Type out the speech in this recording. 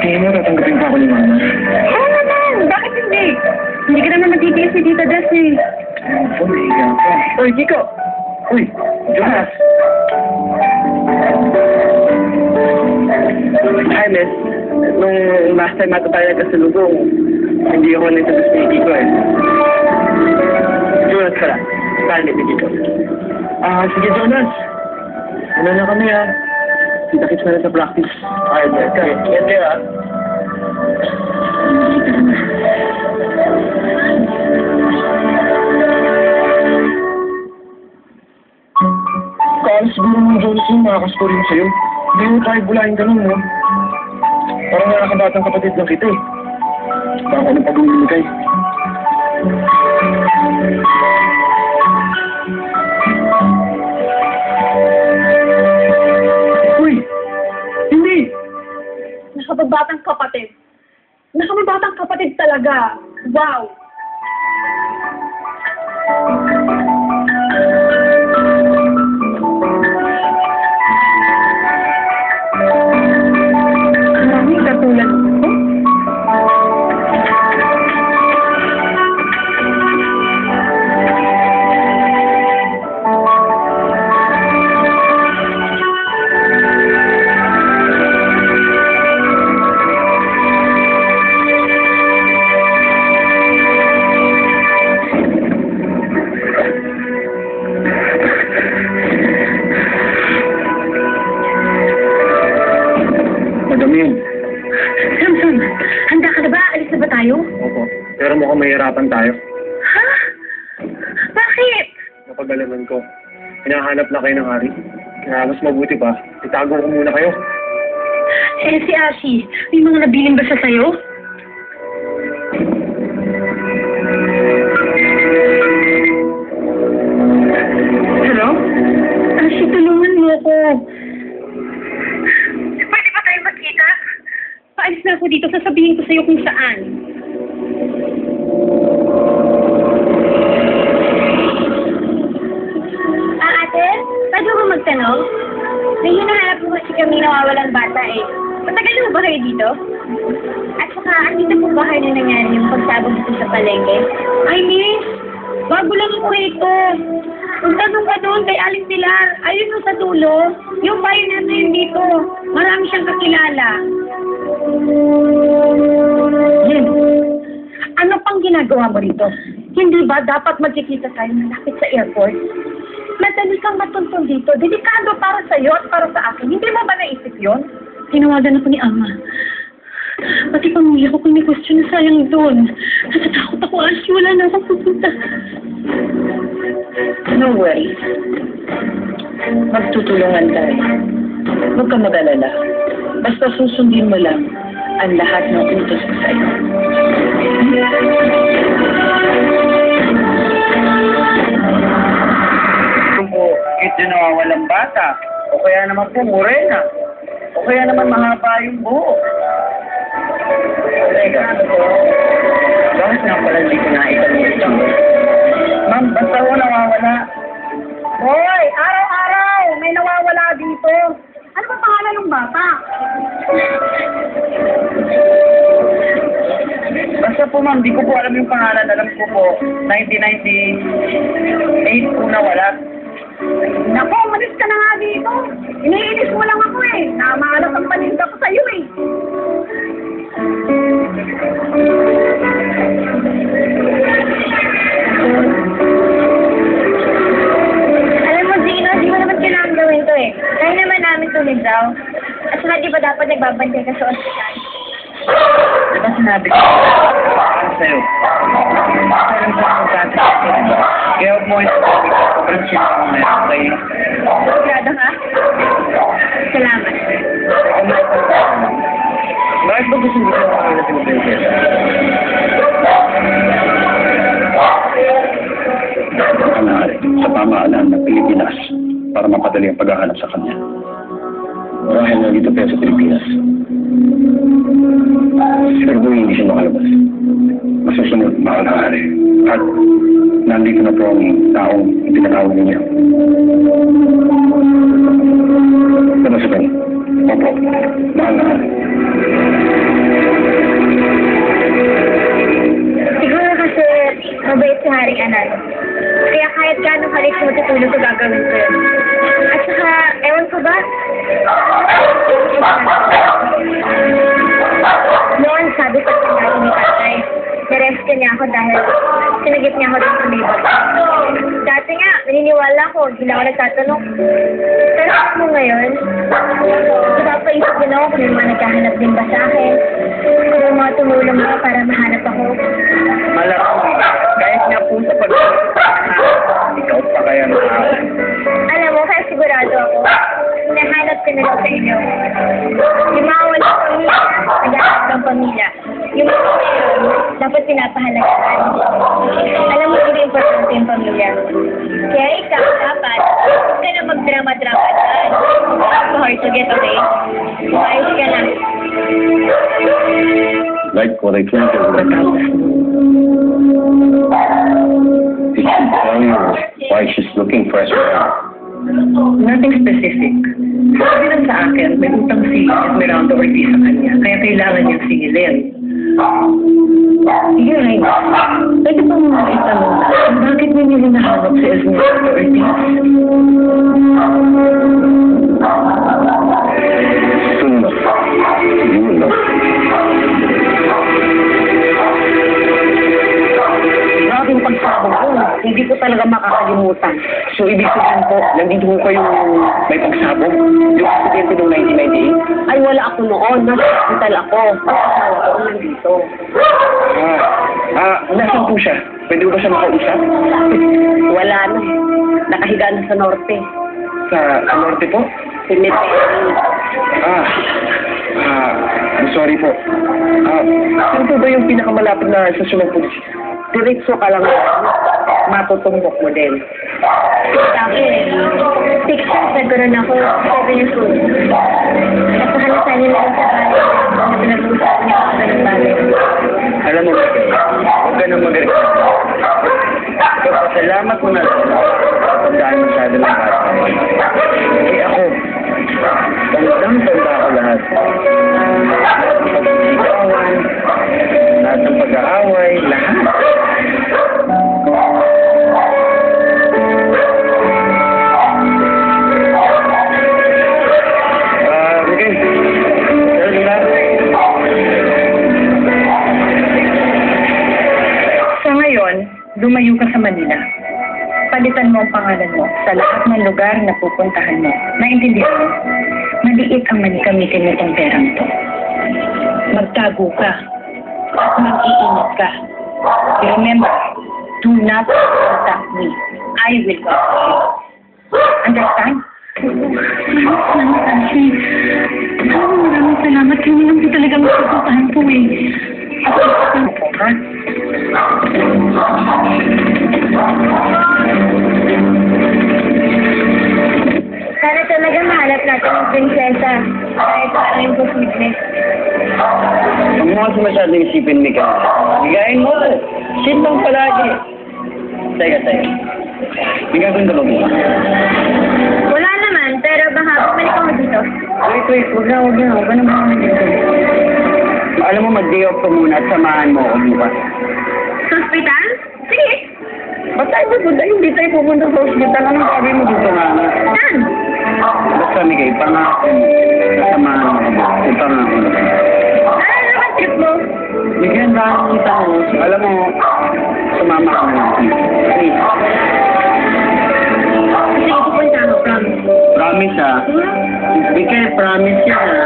tingin mo, tatanggapin pa ako ni Mama? Oo naman! Bakit hindi? Hindi ka naman matitiis si Tita Des eh. Ako, nahiga ako. Uy, Chico! Uy, Jonas! Hi, miss. Nung last time ata tayo nagkasalubong, hindi ako nagsados ni Chico eh. Jonas pala. Saan ni Chico? Sige, Jonas. Ano na kami, ha? Kita-kits na rin sa practice. Ay, okay. Yan din, ah. Kaalis siguro ng Jonas yung makakasko rin sa'yo. Hindi mo tayo bulahin ganun, no? Parang nakakabatang kapatid lang kita, eh. Baka anong pag-umiligay. Uy! Hindi! Nakababatang kapatid. Nakababatang kapatid talaga. Wow! Maraming katulad ko. Madami yun. Samson, handa ka na ba? Alis na ba tayo? Opo. Pero mukhang mahirapan tayo. Ha? Bakit? Napagalaman ko. Hinahanap na kayo ng hari. Kaya mas mabuti pa, itago ko muna kayo. Eh, si Ashi, may mga nabiling ba siya sa'yo? Hello? Ashi, tulungan mo ako. Pwede ba tayo magkita? Paalis na ako dito, sasabihin ko sa'yo kung saan. Ate, pwede mo magtanong? May hinahanap mo kasi kami nawawalang bata eh. Matagal na ba kayo dito? At saka, andito po ba kayo na nangyari yung pagsabog dito sa palengke? Ay, miss! Bago lang ako rito. Magtanong ka doon kay Aling Pilar. Ayun mo sa dulo. Yung bayo natin dito. Marami siyang kakilala. Jen, ano pang ginagawa mo rito? Hindi ba dapat magkikita tayo malapit sa airport? Madali kang matuntun dito. Delikado para sa'yo at para sa akin. Hindi mo ba naisip yun? Tinawagan ako ni Ama. Pati pamilya ko kung may question na sayang doon. Natatakot ako, Ashi. Wala na akong pupunta. No worries. Magtutulungan tayo. Huwag ka mag-alala. Basta susundin mo lang ang lahat ng utos ko sa'yo. Kung po, ito nawawalang bata, o kaya naman po morena, o kaya naman mahaba yung buhok. Teka, bakit nga pala hindi ko naitanong ito? Ma'am, basta ho nawawala. Hoy! Araw-araw! May nawawala dito. Ano ba pangalan ng bata? Basta po ma'am, di ko po alam yung pangalan. Alam ko po, 1998 po nawala. Naku, umalis ka na nga dito. Iniinis mo lang ako eh. Namalas ang paninda ko sa'yo eh. Alam mo, Gino, di mo naman kailangan gawin to eh. Kaya naman namin tumidaw. At saka di ba dapat nagbabantay ka sa ospital? Di ba sinabi ko? Ano sa'yo? Alam ko ang magkatasin. Kaya huwag mo yung sobrang sila mo na yun. Okay? Sigurado ka? Salamat. Bakit ba gusto mo ang mga natin ng prinsesa? Kanahari sa pamahalaan ng Pilipinas para mapadali ang paghahanap sa kanya. Dahil nandito tayo sa Pilipinas. Siguro hindi siya makalabas. Masusunod, mahal na hari. At nandito na po ang taong itinatawag niya. Pero sa kanya, opo, mahal na hari. hagdanan. Kaya kahit gaano kalit mo tutulog ko gagawin ko yun. At saka, ewan ko ba? Noon, sabi ko sa dati ni tatay, na-rescue niya ako dahil sinagip niya ako dun sa neighbor. Dati nga, naniniwala ko, hindi na ako nagtatanong. Pero mo ngayon, napapaisip din ako kung may mga naghahanap din ba sa akin. Kung may mga tumulong ba para mahanap ako. Malamang, kahit nga po sa ikaw pa kaya nakakala. Alam mo, kaya sigurado ako, hinahanap ko na lang sa inyo. Yung mga walang pamilya, naghahanap ng pamilya. Yung mga ngayon, dapat pinapahalagaan. Alam mo, hindi importante yung pamilya. Kaya ikaw, dapat, huwag ka na magdrama-drama dyan. It's hard to get away. Ayos ka na. Like what I told you. Did she tell you why she's looking for us around? Nothing specific. Sabi lang sa akin, may utang si Esmeralda Ortiz sa kanya, kaya kailangan niyang singilin. Sige, Raina. Pwede ba mo itanong na, bakit niya hinahanap si Esmeralda Ortiz? Soon enough, you will know. Grabing pagsabog ko. Hindi ko talaga makakalimutan. So, ibig sabihin po, nandito ko kayong may pagsabog? Yung aksidente noong 1998? Ay, wala ako noon. Nasa hospital ako. Pagkasawa ko nandito. Nasaan po siya? Pwede ko ba siya makausap? Wala na. Nakahiga na sa norte. Sa norte po? Cemetery. I'm sorry po. Saan po ba yung pinakamalapit na stasyon ng pulis? Diretso ka lang. Matutumbok mo din. Dati, 6 years nagkaroon ako, 7 years old. At saka nasanay na lang sa bahay. Na pinag-uusapan niya ako ng bagay. Alam mo, huwag ka nang mag-reklamo. Salamat mo na lang. Tandaan masyado ng bata. Eh ako, tandang-tanda ko lahat. Pag-isigawan, lahat ng pag-aaway, lahat. Okay. Sige na. Sa ngayon, lumayo ka sa Manila. Palitan mo ang pangalan mo sa lahat ng lugar na pupuntahan mo. Naintindihan mo? Maliit ang gamitin mo itong perang to. Magtago ka at mag-iingat ka. Remember, do not contact me. I will contact you. Understand? Salamat, Ansi. Maraming salamat. Hindi lang po talaga magpupuntahan po eh. At ano po, ha? Sana talaga mahanap natin yung prinsesa. Kahit parang imposible. Huwag mo kasi masyadong isipin, Mika. Ligayin mo. Shit lang palagi. Teka. May gagawin ka ba mo? Wala naman, pero baka bumalik ako dito. Wait. Huwag na. Huwag ka na mga dito. Alam mo, mag-day off ka muna at samahan mo ako bukas. Sa hospital? Sige. Ba't tayo pupunta? Hindi tayo pupunta sa hospital. Anong gagawin mo dito nga? Saan? Basta, Mika, pangako mo. Samahan mo ako. Pangako mo. Ano naman trip mo? Bigyan ba ang kita mo? Alam mo, sumama ka na. Please. Sige, pupunta ako, promise. Promise, ha? Bigay, promise yan, ha?